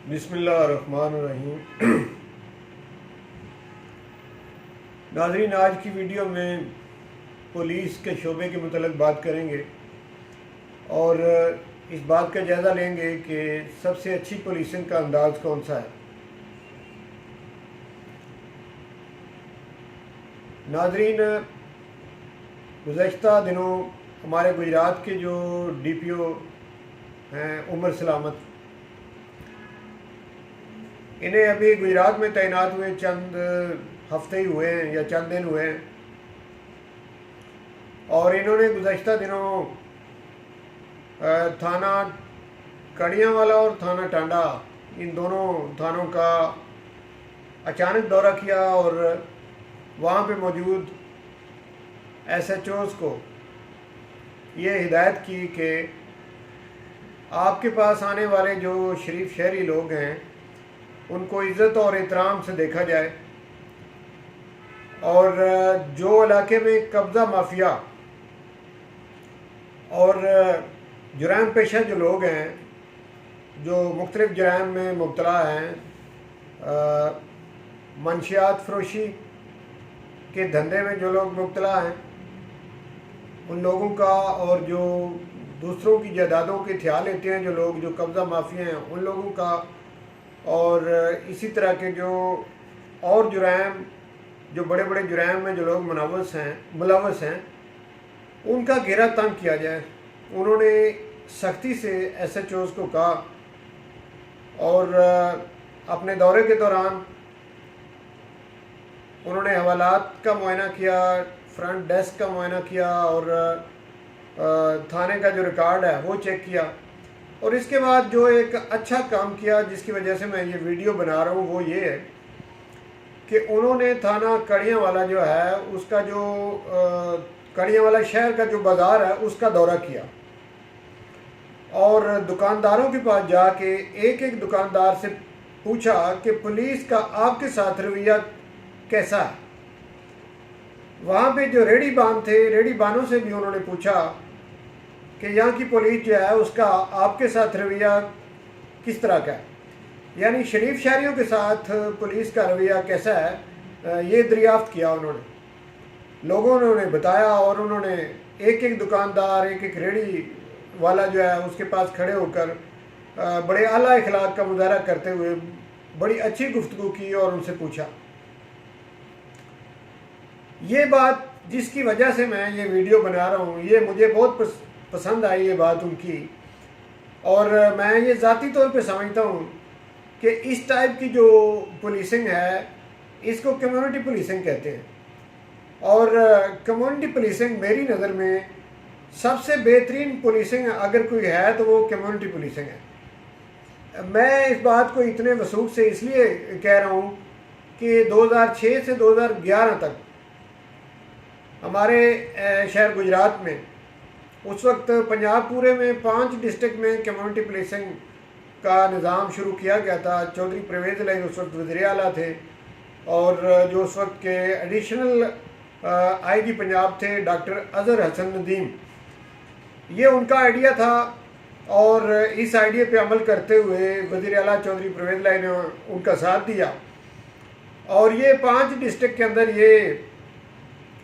بسم اللہ الرحمن الرحیم۔ ناظرین، آج کی ویڈیو میں پولیس کے شعبے کے متعلق بات کریں گے اور اس بات کا جائزہ لیں گے کہ سب سے اچھی پولیسنگ کا انداز کون سا ہے۔ ناظرین، گزشتہ دنوں ہمارے گجرات کے جو ڈی پی او ہیں عمر سلامت، انہیں ابھی گجرات میں تعینات ہوئے چند ہفتے ہی ہوئے ہیں یا چند دن ہوئے ہیں، اور انہوں نے گزشتہ دنوں تھانہ کڑیاں والا اور تھانہ ٹانڈا، ان دونوں تھانوں کا اچانک دورہ کیا اور وہاں پہ موجود ایس ایچ اوز کو یہ ہدایت کی کہ آپ کے پاس آنے والے جو شریف شہری لوگ ہیں ان کو عزت اور احترام سے دیکھا جائے، اور جو علاقے میں قبضہ مافیا اور جرائم پیشہ جو لوگ ہیں، جو مختلف جرائم میں مبتلا ہیں، منشیات فروشی کے دھندے میں جو لوگ مبتلا ہیں، ان لوگوں کا، اور جو دوسروں کی جائیدادوں کے تھیا لیتے ہیں جو لوگ جو قبضہ مافیا ہیں ان لوگوں کا، اور اسی طرح کے جو اور جرائم، جو بڑے بڑے جرائم میں جو لوگ ملوث ہیں، ان کا گھیرا تنگ کیا جائے۔ انہوں نے سختی سے ایس ایچ اوز کو کہا، اور اپنے دورے کے دوران انہوں نے حوالات کا معائنہ کیا، فرنٹ ڈیسک کا معائنہ کیا، اور تھانے کا جو ریکارڈ ہے وہ چیک کیا، اور اس کے بعد جو ایک اچھا کام کیا جس کی وجہ سے میں یہ ویڈیو بنا رہا ہوں وہ یہ ہے کہ انہوں نے تھانہ کڑیاں والا جو ہے اس کا جو کڑیاں والا شہر کا جو بازار ہے اس کا دورہ کیا، اور دکانداروں کے پاس جا کے ایک ایک دکاندار سے پوچھا کہ پولیس کا آپ کے ساتھ رویہ کیسا ہے۔ وہاں پہ جو ریڑھی بان تھے، ریڑھی بانوں سے بھی انہوں نے پوچھا کہ یہاں کی پولیس جو ہے اس کا آپ کے ساتھ رویہ کس طرح کا ہے، یعنی شریف شہریوں کے ساتھ پولیس کا رویہ کیسا ہے، یہ دریافت کیا انہوں نے۔ لوگوں نے بتایا، اور انہوں نے ایک ایک دکاندار، ایک ایک ریڑھی والا جو ہے اس کے پاس کھڑے ہو کر بڑے اعلیٰ اخلاق کا مظاہرہ کرتے ہوئے بڑی اچھی گفتگو کی اور ان سے پوچھا۔ یہ بات جس کی وجہ سے میں یہ ویڈیو بنا رہا ہوں، یہ مجھے بہت پسند آئی یہ بات ان کی، اور میں یہ ذاتی طور پہ سمجھتا ہوں کہ اس ٹائپ کی جو پولیسنگ ہے اس کو کمیونٹی پولیسنگ کہتے ہیں، اور کمیونٹی پولیسنگ میری نظر میں سب سے بہترین پولیسنگ اگر کوئی ہے تو وہ کمیونٹی پولیسنگ ہے۔ میں اس بات کو اتنے وثوق سے اس لیے کہہ رہا ہوں کہ 2006 سے 2011 تک ہمارے شہر گجرات میں اس وقت پنجاب پورے میں 5 ڈسٹرکٹ میں کمیونٹی پولیسنگ کا نظام شروع کیا گیا تھا۔ چودھری پرویز الہی اس وقت وزیر اعلیٰ تھے، اور جو اس وقت کے ایڈیشنل آئی جی پنجاب تھے ڈاکٹر اظہر حسن ندیم، یہ ان کا آئیڈیا تھا، اور اس آئیڈیا پہ عمل کرتے ہوئے وزیر اعلیٰ چودھری پرویز الہی نے ان کا ساتھ دیا، اور یہ 5 ڈسٹرکٹ کے اندر یہ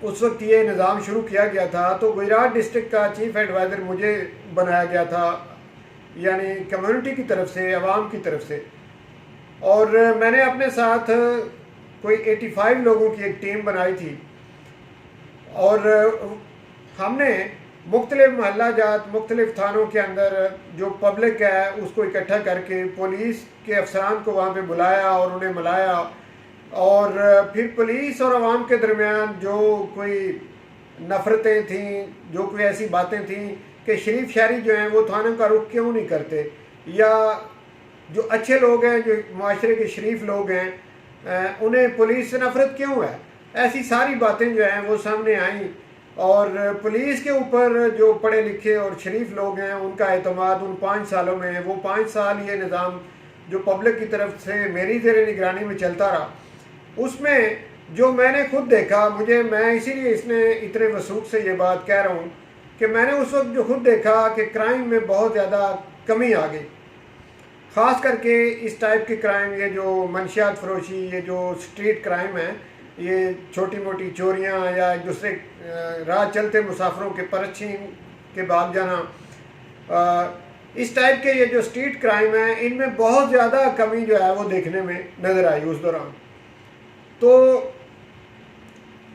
اس وقت یہ نظام شروع کیا گیا تھا۔ تو گجرات ڈسٹرکٹ کا چیف ایڈوائزر مجھے بنایا گیا تھا، یعنی کمیونٹی کی طرف سے، عوام کی طرف سے، اور میں نے اپنے ساتھ کوئی 85 لوگوں کی ایک ٹیم بنائی تھی، اور ہم نے مختلف محلہ جات، مختلف تھانوں کے اندر جو پبلک ہے اس کو اکٹھا کر کے پولیس کے افسران کو وہاں پہ بلایا اور انہیں ملایا، اور پھر پولیس اور عوام کے درمیان جو کوئی نفرتیں تھیں، جو کوئی ایسی باتیں تھیں کہ شریف شہری جو ہیں وہ تھانوں کا رخ کیوں نہیں کرتے، یا جو اچھے لوگ ہیں، جو معاشرے کے شریف لوگ ہیں، انہیں پولیس سے نفرت کیوں ہے، ایسی ساری باتیں جو ہیں وہ سامنے آئیں، اور پولیس کے اوپر جو پڑھے لکھے اور شریف لوگ ہیں ان کا اعتماد ان 5 سالوں میں، وہ 5 سال یہ نظام جو پبلک کی طرف سے میری زیر نگرانی میں چلتا رہا، اس میں جو میں نے خود دیکھا، میں اسی لیے اس نے اتنے وثوق سے یہ بات کہہ رہا ہوں کہ میں نے اس وقت جو خود دیکھا کہ کرائم میں بہت زیادہ کمی آ گئی۔ خاص کر کے اس ٹائپ کے کرائم، یہ جو منشیات فروشی، یہ جو اسٹریٹ کرائم ہے، یہ چھوٹی موٹی چوریاں یا ایک دوسرے راہ چلتے مسافروں کے پرچھین کے بھاگ جانا، اس ٹائپ کے یہ جو اسٹریٹ کرائم ہیں ان میں بہت زیادہ کمی جو ہے وہ دیکھنے میں نظر آئی اس دوران۔ تو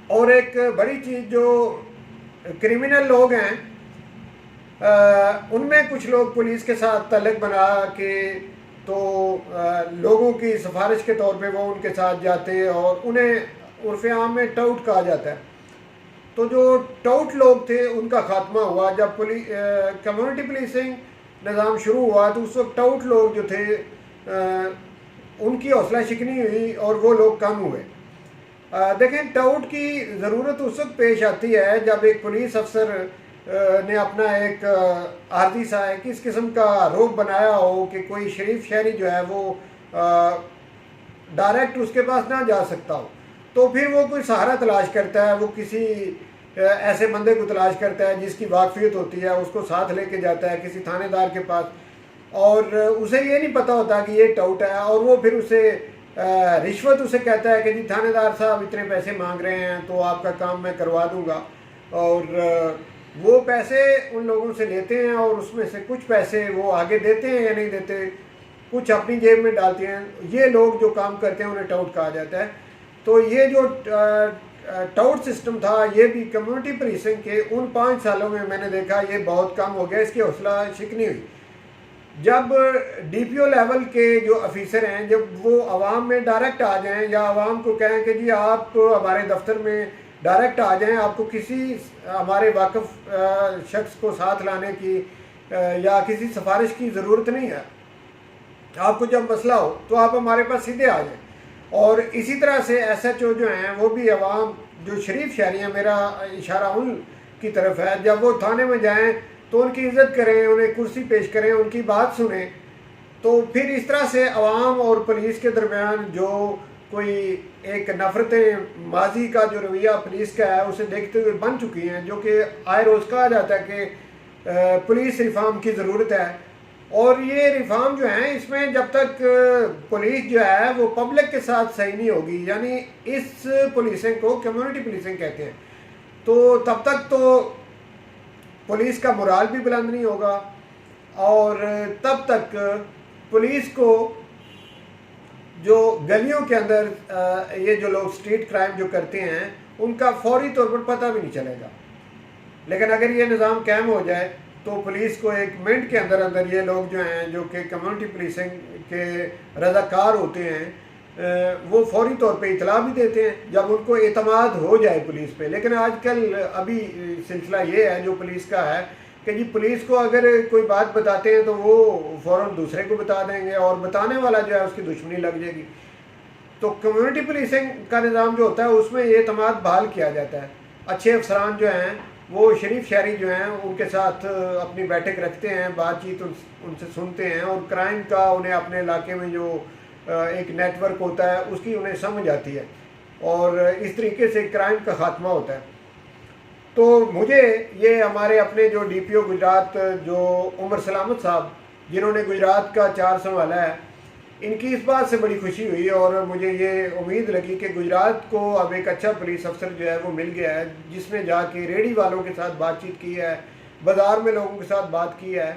اور ایک بڑی چیز، جو کرمنل لوگ ہیں ان میں کچھ لوگ پولیس کے ساتھ تعلق بنا کے تو لوگوں کی سفارش کے طور پہ وہ ان کے ساتھ جاتے ہیں، اور انہیں عرف عام میں ٹاؤٹ کہا جاتا ہے۔ تو جو ٹاؤٹ لوگ تھے ان کا خاتمہ ہوا جب کمیونٹی پولیسنگ نظام شروع ہوا، تو اس وقت ٹاؤٹ لوگ جو تھے ان کی حوصلہ شکنی ہوئی اور وہ لوگ کم ہوئے۔ دیکھیں، ٹاؤٹ کی ضرورت اس وقت پیش آتی ہے جب ایک پولیس افسر نے اپنا ایک عارضی سا ہے کہ اس قسم کا روپ بنایا ہو کہ کوئی شریف شہری جو ہے وہ ڈائریکٹ اس کے پاس نہ جا سکتا ہو، تو پھر وہ کوئی سہارا تلاش کرتا ہے، وہ کسی ایسے بندے کو تلاش کرتا ہے جس کی واقفیت ہوتی ہے، اس کو ساتھ لے کے جاتا ہے کسی تھانے دار کے پاس، اور اسے یہ نہیں پتہ ہوتا کہ یہ ٹاؤٹ ہے، اور وہ پھر اسے رشوت اسے کہتا ہے کہ جی تھانے دار صاحب اتنے پیسے مانگ رہے ہیں تو آپ کا کام میں کروا دوں گا، اور وہ پیسے ان لوگوں سے لیتے ہیں، اور اس میں سے کچھ پیسے وہ آگے دیتے ہیں یا نہیں دیتے، کچھ اپنی جیب میں ڈالتے ہیں۔ یہ لوگ جو کام کرتے ہیں انہیں ٹاؤٹ کہا جاتا ہے۔ تو یہ جو ٹاؤٹ سسٹم تھا، یہ بھی کمیونٹی پولیسنگ کے ان 5 سالوں میں نے دیکھا یہ بہت کم ہو گیا، اس کی حوصلہ شکنی ہوئی۔ جب ڈی پی او لیول کے جو آفیسر ہیں، جب وہ عوام میں ڈائریکٹ آ جائیں یا عوام کو کہیں کہ جی آپ ہمارے دفتر میں ڈائریکٹ آ جائیں، آپ کو کسی ہمارے واقف شخص کو ساتھ لانے کی یا کسی سفارش کی ضرورت نہیں ہے، آپ کو جب مسئلہ ہو تو آپ ہمارے پاس سیدھے آ جائیں۔ اور اسی طرح سے ایس ایچ او جو ہیں وہ بھی عوام جو شریف شہری ہیں، میرا اشارہ ان کی طرف ہے، جب وہ تھانے میں جائیں تو ان کی عزت کریں، انہیں کرسی پیش کریں، ان کی بات سنیں۔ تو پھر اس طرح سے عوام اور پولیس کے درمیان جو کوئی ایک نفرت ماضی کا جو رویہ پولیس کا ہے اسے دیکھتے ہوئے بن چکی ہیں، جو کہ آئے روز کہا جاتا ہے کہ پولیس ریفارم کی ضرورت ہے۔ اور یہ ریفارم جو ہیں اس میں جب تک پولیس جو ہے وہ پبلک کے ساتھ صحیح نہیں ہوگی، یعنی اس پولیسنگ کو کمیونٹی پولیسنگ کہتے ہیں، تو تب تک تو پولیس کا مورال بھی بلند نہیں ہوگا، اور تب تک پولیس کو جو گلیوں کے اندر یہ جو لوگ اسٹریٹ کرائم جو کرتے ہیں ان کا فوری طور پر پتہ بھی نہیں چلے گا۔ لیکن اگر یہ نظام قائم ہو جائے تو پولیس کو ایک منٹ کے اندر اندر یہ لوگ جو ہیں جو کہ کمیونٹی پولیسنگ کے رضاکار ہوتے ہیں وہ فوری طور پہ اطلاع بھی دیتے ہیں جب ان کو اعتماد ہو جائے پولیس پہ۔ لیکن آج کل ابھی سلسلہ یہ ہے جو پولیس کا ہے کہ جی پولیس کو اگر کوئی بات بتاتے ہیں تو وہ فوراً دوسرے کو بتا دیں گے، اور بتانے والا جو ہے اس کی دشمنی لگ جائے گی۔ تو کمیونٹی پولیسنگ کا نظام جو ہوتا ہے اس میں یہ اعتماد بحال کیا جاتا ہے، اچھے افسران جو ہیں وہ شریف شہری جو ہیں ان کے ساتھ اپنی بیٹھک رکھتے ہیں، بات چیت ان سے سنتے ہیں، اور کرائم کا انہیں اپنے علاقے میں جو ایک نیٹ ورک ہوتا ہے اس کی انہیں سمجھ آتی ہے، اور اس طریقے سے کرائم کا خاتمہ ہوتا ہے۔ تو مجھے یہ ہمارے اپنے جو ڈی پی او گجرات جو عمر سلامت صاحب جنہوں نے گجرات کا 4 سنبھالا ہے، ان کی اس بات سے بڑی خوشی ہوئی، اور مجھے یہ امید لگی کہ گجرات کو اب ایک اچھا پولیس افسر جو ہے وہ مل گیا ہے جس نے جا کے ریڑھی والوں کے ساتھ بات چیت کی ہے، بازار میں لوگوں کے ساتھ بات کی ہے۔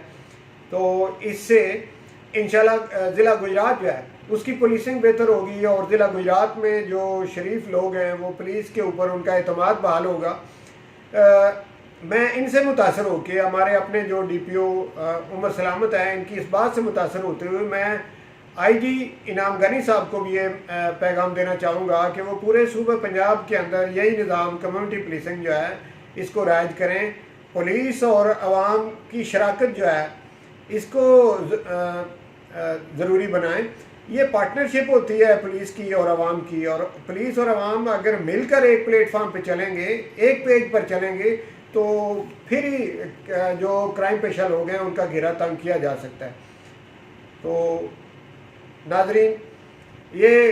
تو اس سے انشاءاللہ ضلع گجرات جو ہے اس کی پولیسنگ بہتر ہوگی، اور ضلع گجرات میں جو شریف لوگ ہیں وہ پولیس کے اوپر ان کا اعتماد بحال ہوگا۔ میں ان سے متاثر ہو کے ہمارے اپنے جو ڈی پی او عمر سلامت ہیں ان کی اس بات سے متاثر ہوتے ہوئے میں آئی جی انعام غنی صاحب کو بھی یہ پیغام دینا چاہوں گا کہ وہ پورے صوبہ پنجاب کے اندر یہی نظام کمیونٹی پولیسنگ جو ہے اس کو رائج کریں، پولیس اور عوام کی شراکت جو ہے اس کو ضروری بنائیں۔ یہ پارٹنرشپ ہوتی ہے پولیس کی اور عوام کی، اور پولیس اور عوام اگر مل کر ایک پلیٹ فارم پہ چلیں گے، ایک پیج پر چلیں گے، تو پھر ہی جو کرائم پیشہ لوگ ہیں ان کا گھیرا تنگ کیا جا سکتا ہے۔ تو ناظرین، یہ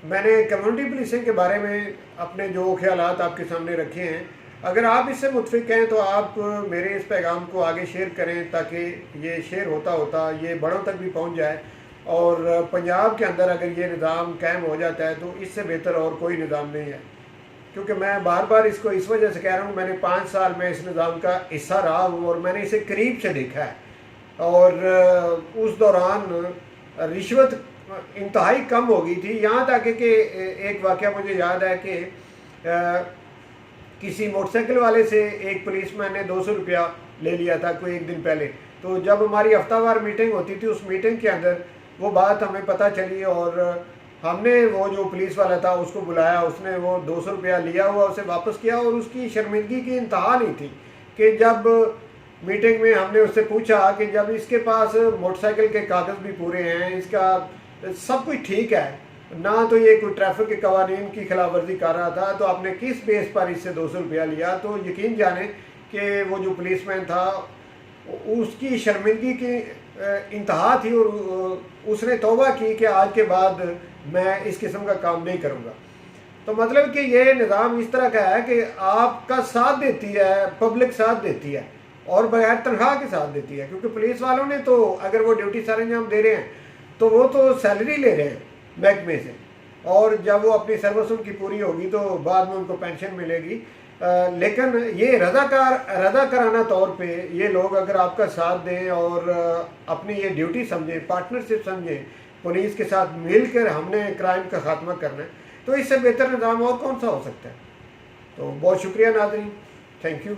میں نے کمیونٹی پولیسنگ کے بارے میں اپنے جو خیالات آپ کے سامنے رکھے ہیں، اگر آپ اس سے متفق ہیں تو آپ میرے اس پیغام کو آگے شیئر کریں تاکہ یہ شیئر ہوتا ہوتا یہ بڑوں تک بھی پہنچ جائے، اور پنجاب کے اندر اگر یہ نظام قائم ہو جاتا ہے تو اس سے بہتر اور کوئی نظام نہیں ہے. کیونکہ میں بار بار اس کو اس وجہ سے کہہ رہا ہوں، میں نے 5 سال میں اس نظام کا حصہ رہا ہوں اور میں نے اسے قریب سے دیکھا ہے، اور اس دوران رشوت انتہائی کم ہو گئی تھی. یہاں تک کہ ایک واقعہ مجھے یاد ہے کہ کسی موٹر سائیکل والے سے ایک پولیس مین نے 200 روپیہ لے لیا تھا کوئی ایک دن پہلے. تو جب ہماری ہفتہ وار میٹنگ ہوتی تھی، اس میٹنگ کے اندر وہ بات ہمیں پتہ چلی، اور ہم نے وہ جو پولیس والا تھا اس کو بلایا، اس نے وہ 200 روپیہ لیا ہوا اسے واپس کیا، اور اس کی شرمندگی کی انتہا نہیں تھی کہ جب میٹنگ میں ہم نے اس سے پوچھا کہ جب اس کے پاس موٹر سائیکل کے کاغذ بھی پورے ہیں، اس کا سب کچھ ٹھیک ہے، نہ تو یہ کوئی ٹریفک کے قوانین کی خلاف ورزی کر رہا تھا، تو آپ نے کس بیس پر اس سے 200 روپیہ لیا؟ تو یقین جانیں کہ وہ جو پولیس مین تھا اس کی شرمندگی کی انتہا تھی، اور اس نے توبہ کی کہ آج کے بعد میں اس قسم کا کام نہیں کروں گا. تو مطلب کہ یہ نظام اس طرح کا ہے کہ آپ کا ساتھ دیتی ہے، پبلک ساتھ دیتی ہے، اور بغیر تنخواہ کے ساتھ دیتی ہے. کیونکہ پولیس والوں نے تو اگر وہ ڈیوٹی سر انجام دے رہے ہیں تو وہ تو سیلری لے رہے ہیں محکمے سے، اور جب وہ اپنی سروس ان کی پوری ہوگی تو بعد میں ان کو پینشن ملے گی. لیکن یہ رضاکارانہ طور پہ یہ لوگ اگر آپ کا ساتھ دیں اور اپنی یہ ڈیوٹی سمجھیں، پارٹنرشپ سمجھیں، پولیس کے ساتھ مل کر ہم نے کرائم کا خاتمہ کرنا ہے، تو اس سے بہتر نظام اور کون سا ہو سکتا ہے. تو بہت شکریہ ناظرین، تھینک یو.